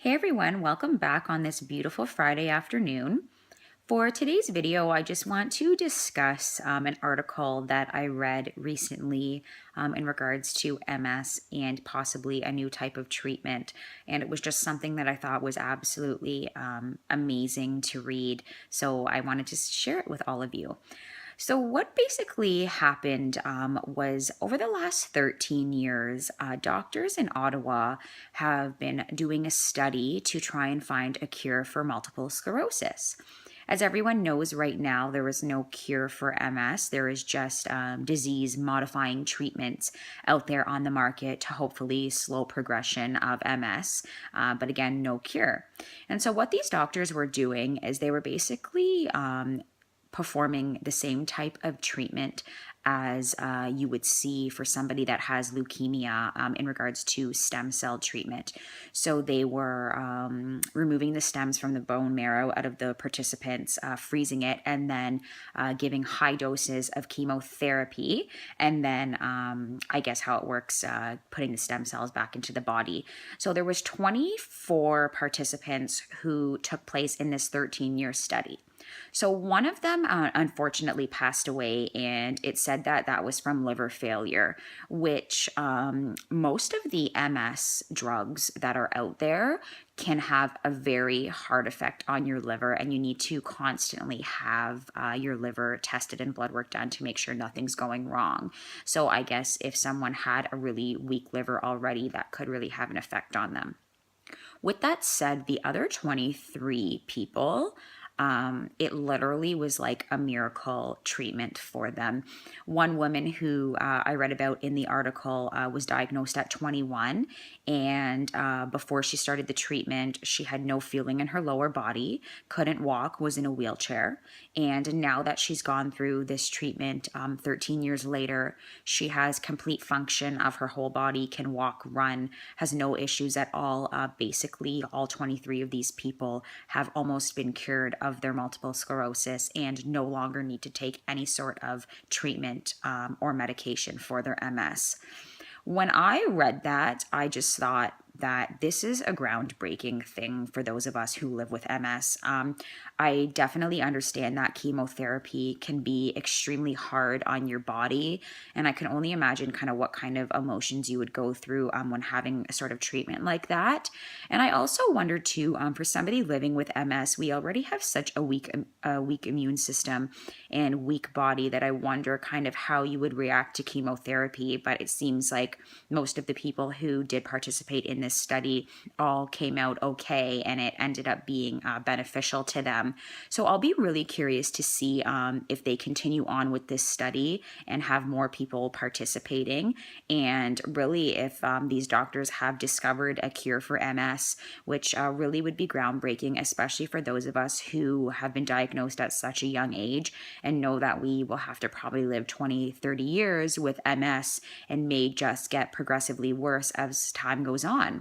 Hey everyone, welcome back on this beautiful Friday afternoon. For today's video, I just want to discuss an article that I read recently in regards to MS and possibly a new type of treatment. And it was just something that I thought was absolutely amazing to read. So I wanted to share it with all of you. So, what basically happened was over the last 13 years, doctors in Ottawa have been doing a study to try and find a cure for multiple sclerosis. As everyone knows right now, there is no cure for MS. There is just disease modifying treatments out there on the market to hopefully slow progression of MS. But again, no cure. And so, what these doctors were doing is they were basically performing the same type of treatment as you would see for somebody that has leukemia in regards to stem cell treatment. So they were removing the stems from the bone marrow out of the participants, freezing it, and then giving high doses of chemotherapy. And then I guess how it works, putting the stem cells back into the body. So there was 24 participants who took place in this 13-year study. So one of them unfortunately passed away, and it said that that was from liver failure, which most of the MS drugs that are out there can have a very hard effect on your liver, and you need to constantly have your liver tested and blood work done to make sure nothing's going wrong. So I guess if someone had a really weak liver already, that could really have an effect on them. With that said, the other 23 people, it literally was like a miracle treatment for them. One woman who I read about in the article was diagnosed at 21, and before she started the treatment, she had no feeling in her lower body, couldn't walk, was in a wheelchair. And now that she's gone through this treatment 13 years later, she has complete function of her whole body, can walk, run, has no issues at all. Basically, all 23 of these people have almost been cured of their multiple sclerosis and no longer need to take any sort of treatment or medication for their MS. When I read that, I just thought that this is a groundbreaking thing for those of us who live with MS. I definitely understand that chemotherapy can be extremely hard on your body, and I can only imagine kind of what kind of emotions you would go through when having a sort of treatment like that. And I also wonder too, for somebody living with MS, we already have such a weak immune system and weak body that I wonder kind of how you would react to chemotherapy. But it seems like most of the people who did participate in this study all came out okay, and it ended up being beneficial to them. So I'll be really curious to see if they continue on with this study and have more people participating, and really if these doctors have discovered a cure for MS, which really would be groundbreaking, especially for those of us who have been diagnosed at such a young age and know that we will have to probably live 20, 30 years with MS and may just get progressively worse as time goes on.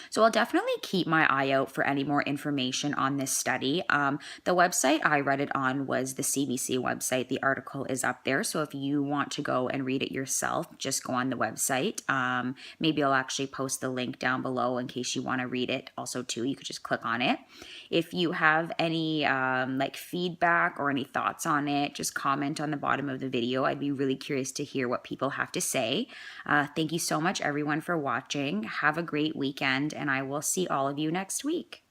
So I'll definitely keep my eye out for any more information on this study. The website I read it on was the CBC website. The article is up there. So if you want to go and read it yourself, just go on the website. Maybe I'll actually post the link down below in case you want to read it. Also, too, you could just click on it. If you have any like feedback or any thoughts on it, just comment on the bottom of the video. I'd be really curious to hear what people have to say. Thank you so much, everyone, for watching. Have a great weekend, and I will see all of you next week.